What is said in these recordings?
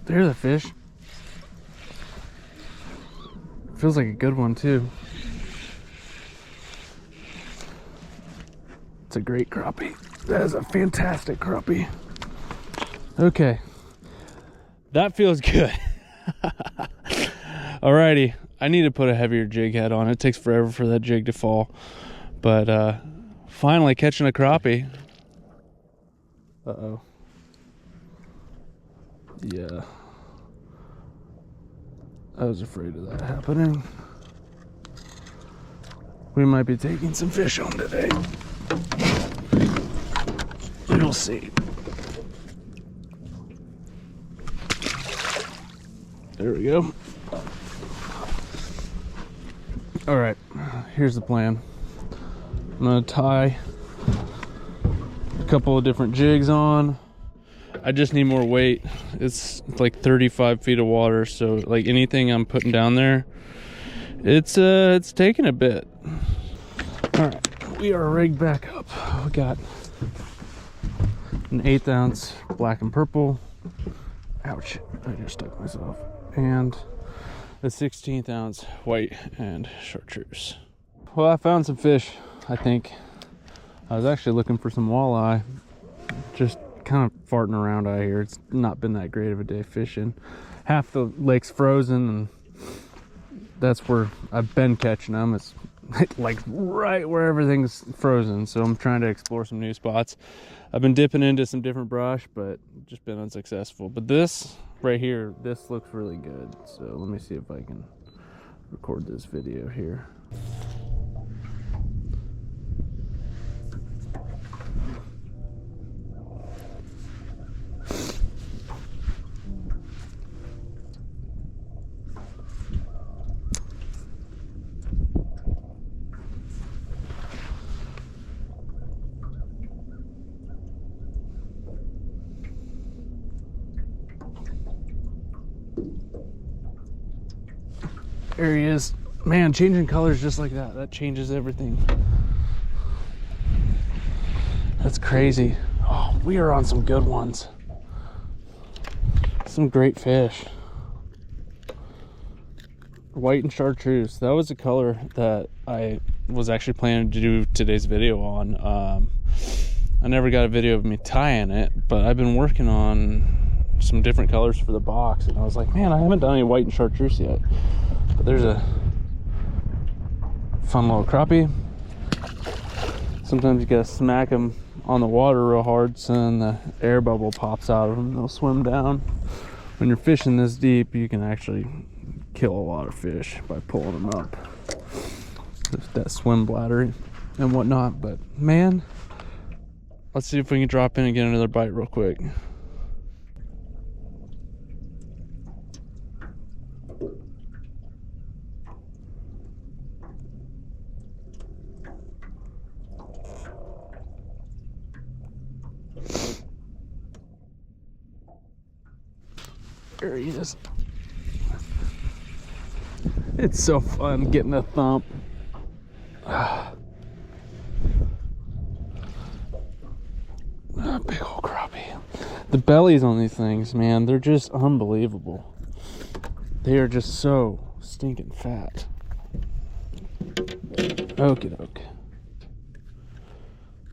There's a fish. Feels like a good one too. It's a great crappie. That is a fantastic crappie. Okay. That feels good. Alrighty. I need to put a heavier jig head on. It takes forever for that jig to fall. But finally catching a crappie. Uh-oh. Yeah. I was afraid of that happening. We might be taking some fish home today. We'll see. There we go. All right, here's the plan. I'm gonna tie a couple of different jigs on. I just need more weight. It's like 35 feet of water, so like anything I'm putting down there, it's taking a bit. All right, we are rigged back up. We got an 1/8 ounce black and purple. Ouch, I just stuck myself. And a 1/16 ounce white and chartreuse. Well, I found some fish, I think. I was actually looking for some walleye. Just kind of farting around out here. It's not been that great of a day fishing. Half the lake's frozen, and that's where I've been catching them. It's like right where everything's frozen, so I'm trying to explore some new spots. I've been dipping into some different brush, but just been unsuccessful. But this right here, this looks really good. So let me see if I can record this video here. There he is. Man, changing colors just like that. That changes everything. That's crazy. Oh, we are on some good ones. Some great fish. White and chartreuse. That was a color that I was actually planning to do today's video on. I never got a video of me tying it, but I've been working on some different colors for the box, and I was like, man, I haven't done any white and chartreuse yet. But there's a fun little crappie. Sometimes you gotta smack them on the water real hard so then the air bubble pops out of them. They'll swim down. When you're fishing this deep, you can actually kill a lot of fish by pulling them up. That swim bladder and whatnot. But man, let's see if we can drop in and get another bite real quick. There he is. It's so fun getting a thump. Big old crappie. The bellies on these things, man, they're just unbelievable. They are just so stinking fat. Okie doke.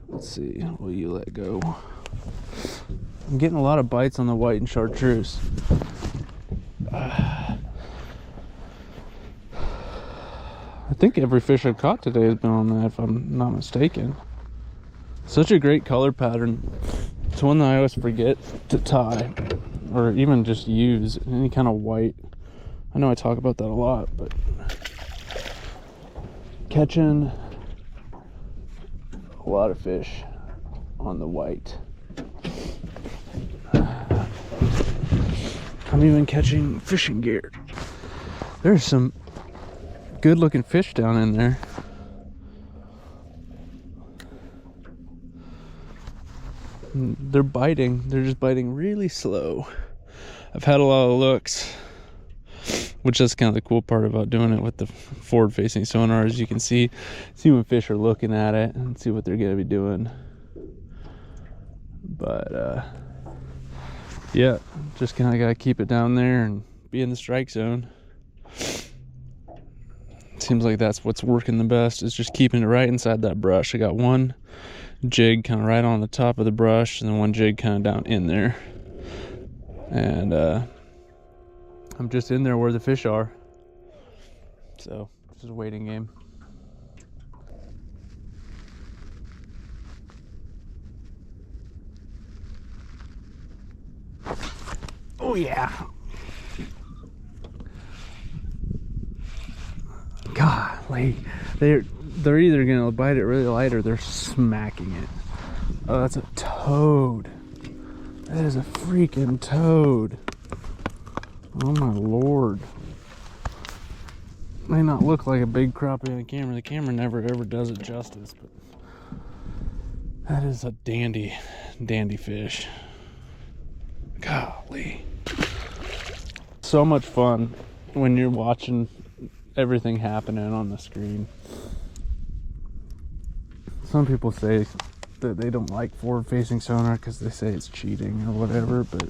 Let's see, will you let go? I'm getting a lot of bites on the white and chartreuse. I think every fish I've caught today has been on that, if I'm not mistaken. Such a great color pattern. It's one that I always forget to tie, or even just use any kind of white. I know I talk about that a lot, but catching a lot of fish on the white. I'm even catching fishing gear. There's some good looking fish down in there. They're biting. They're just biting really slow. I've had a lot of looks, which is kind of the cool part about doing it with the forward facing sonar, is you can see when fish are looking at it and see what they're going to be doing. But Yeah, just kind of got to keep it down there and be in the strike zone. Seems like that's what's working the best, is just keeping it right inside that brush. I got one jig kind of right on the top of the brush and then one jig kind of down in there. And I'm just in there where the fish are. So it's just a waiting game. Oh yeah. Golly. They're either gonna bite it really light or they're smacking it. Oh, that's a toad. That is a freaking toad. Oh my lord. May not look like a big crappie on the camera. The camera never ever does it justice, but that is a dandy fish. Golly. So much fun when you're watching everything happening on the screen. Some people say that they don't like forward-facing sonar because they say it's cheating or whatever, but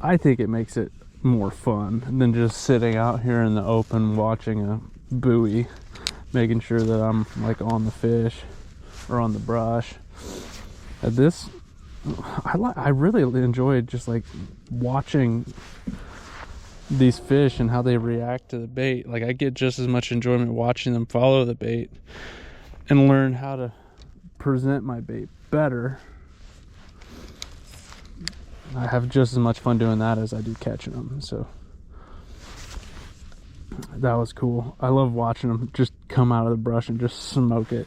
I think it makes it more fun than just sitting out here in the open watching a buoy, making sure that I'm like on the fish or on the brush. I really enjoyed just like watching these fish and how they react to the bait. Like, I get just as much enjoyment watching them follow the bait and learn how to present my bait better. I have just as much fun doing that as I do catching them. So that was cool. I love watching them just come out of the brush and just smoke it.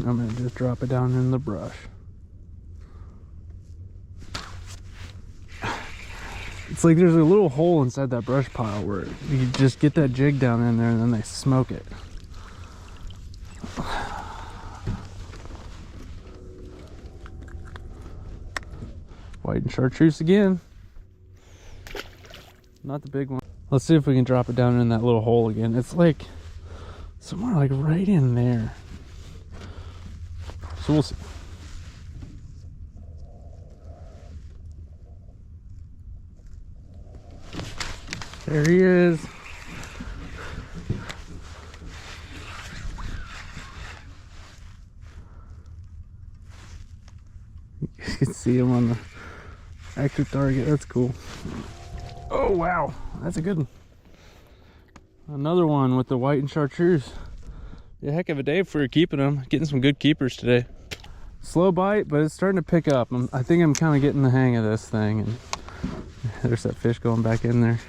I'm gonna just drop it down in the brush. It's like there's a little hole inside that brush pile where you just get that jig down in there and then they smoke it. White and chartreuse again. Not the big one. Let's see if we can drop it down in that little hole again. It's like somewhere like right in there. So we'll see. There he is. You can see him on the active target. That's cool. Oh wow, that's a good one. Another one with the white and chartreuse. Yeah, heck of a day for keeping them. Getting some good keepers today. Slow bite, but it's starting to pick up. I think I'm kind of getting the hang of this thing. And there's that fish going back in there.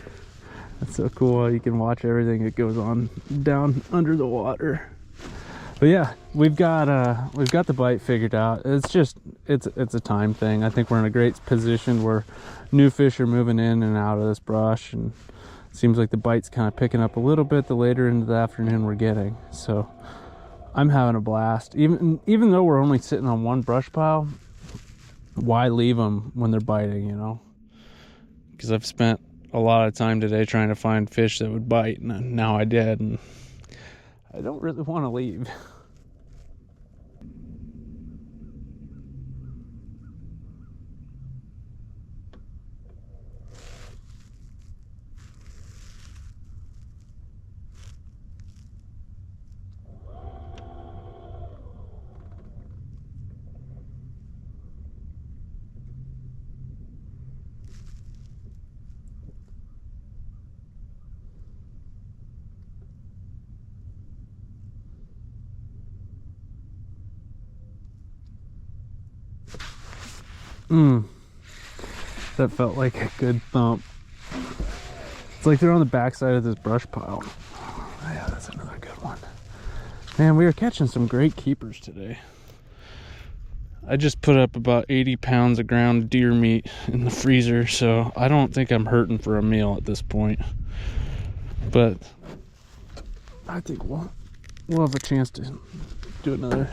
That's so cool. You can watch everything that goes on down under the water. But yeah, we've got the bite figured out. It's just it's a time thing. I think we're in a great position where new fish are moving in and out of this brush, and it seems like the bite's kind of picking up a little bit the later into the afternoon we're getting. So I'm having a blast. Even though we're only sitting on one brush pile, why leave them when they're biting, you know? Because I've spent a lot of time today trying to find fish that would bite, and now I did, and I don't really want to leave. That felt like a good thump. It's like they're on the backside of this brush pile. Oh, yeah, that's another good one. Man, we are catching some great keepers today. I just put up about 80 pounds of ground deer meat in the freezer, so I don't think I'm hurting for a meal at this point. But I think we'll have a chance to do another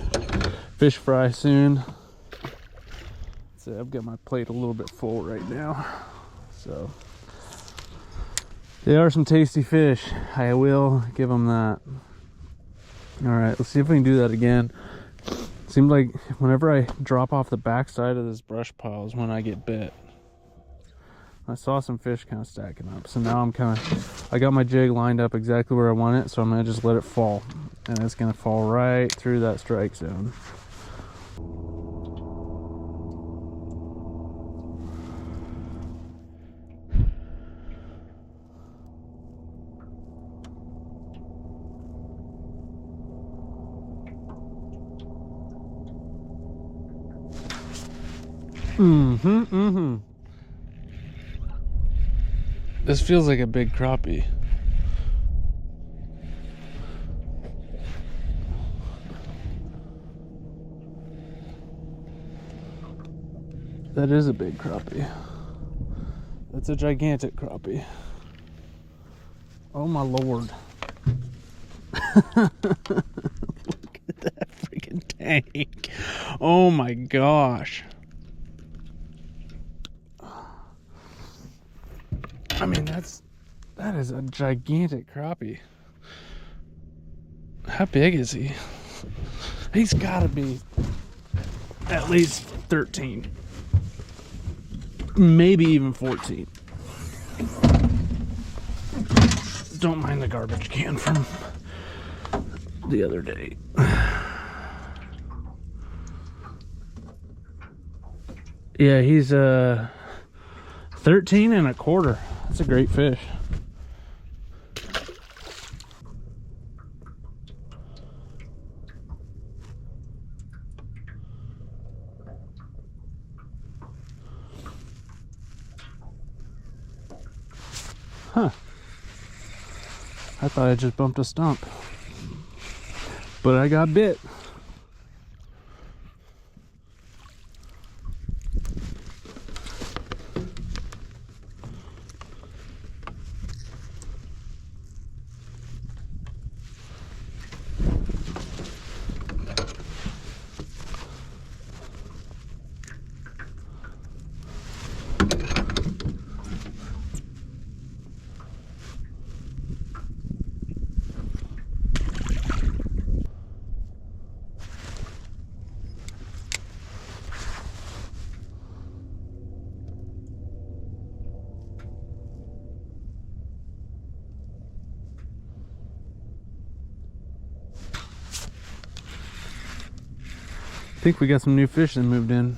fish fry soon. So I've got my plate a little bit full right now. So they are some tasty fish. I will give them that. All right, let's see if we can do that again. Seems like whenever I drop off the backside of this brush pile is when I get bit. I saw some fish kind of stacking up, so now I got my jig lined up exactly where I want it, so I'm gonna just let it fall, and it's gonna fall right through that strike zone. This feels like a big crappie. That is a big crappie. That's a gigantic crappie. Oh my lord. Look at that freaking tank. Oh my gosh. I mean, that is a gigantic crappie. How big is he? He's gotta be at least 13. Maybe even 14. Don't mind the garbage can from the other day. Yeah, he's 13 and a quarter. That's a great fish. Huh. I thought I just bumped a stump, but I got bit. I think we got some new fish that moved in.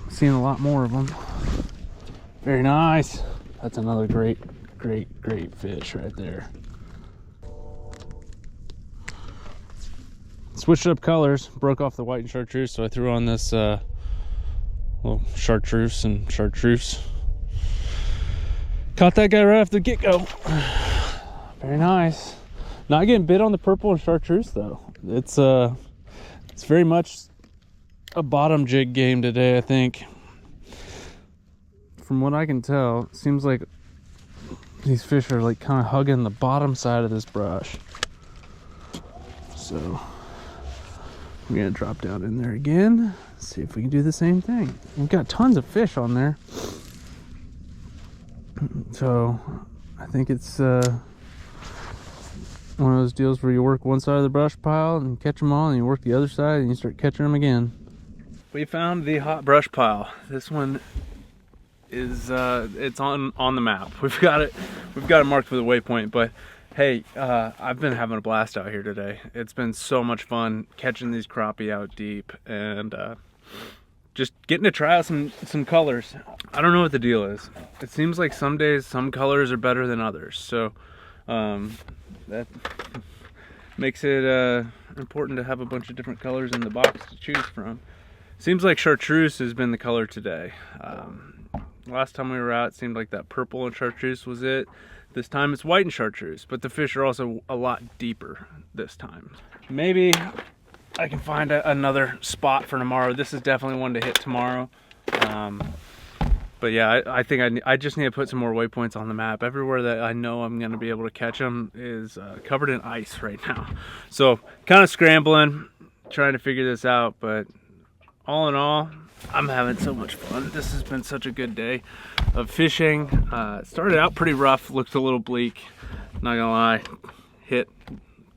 Seeing a lot more of them. Very nice. That's another great fish right there. Switched up colors, broke off the white and chartreuse, so I threw on this little chartreuse and chartreuse. Caught that guy right off the get-go. Very nice. Not getting bit on the purple and chartreuse though. It's very much a bottom jig game today, I think. From what I can tell, it seems like these fish are like kind of hugging the bottom side of this brush. So I'm gonna drop down in there again, see if we can do the same thing. We've got tons of fish on there. So I think it's one of those deals where you work one side of the brush pile and catch them all, and you work the other side and you start catching them again. We found the hot brush pile. This one is it's on the map. We've got it marked for the waypoint, but hey, I've been having a blast out here today. It's been so much fun catching these crappie out deep and just getting to try out some colors. I don't know what the deal is. It seems like some days some colors are better than others, so that makes it important to have a bunch of different colors in the box to choose from. Seems like chartreuse has been the color today. Last time we were out, it seemed like that purple and chartreuse was it. This time it's white and chartreuse, but the fish are also a lot deeper this time. Maybe I can find another spot for tomorrow. This is definitely one to hit tomorrow. But yeah, I think I just need to put some more waypoints on the map. Everywhere that I know I'm going to be able to catch them is covered in ice right now. So kind of scrambling, trying to figure this out. But all in all, I'm having so much fun. This has been such a good day of fishing. It started out pretty rough, looked a little bleak. Not going to lie, hit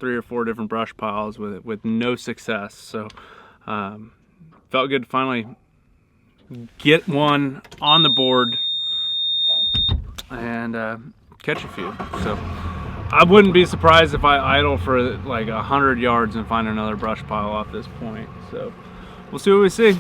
3 or 4 different brush piles with no success. So felt good to finally get one on the board and catch a few. So I wouldn't be surprised if I idle for like 100 yards and find another brush pile off this point. So we'll see what we see.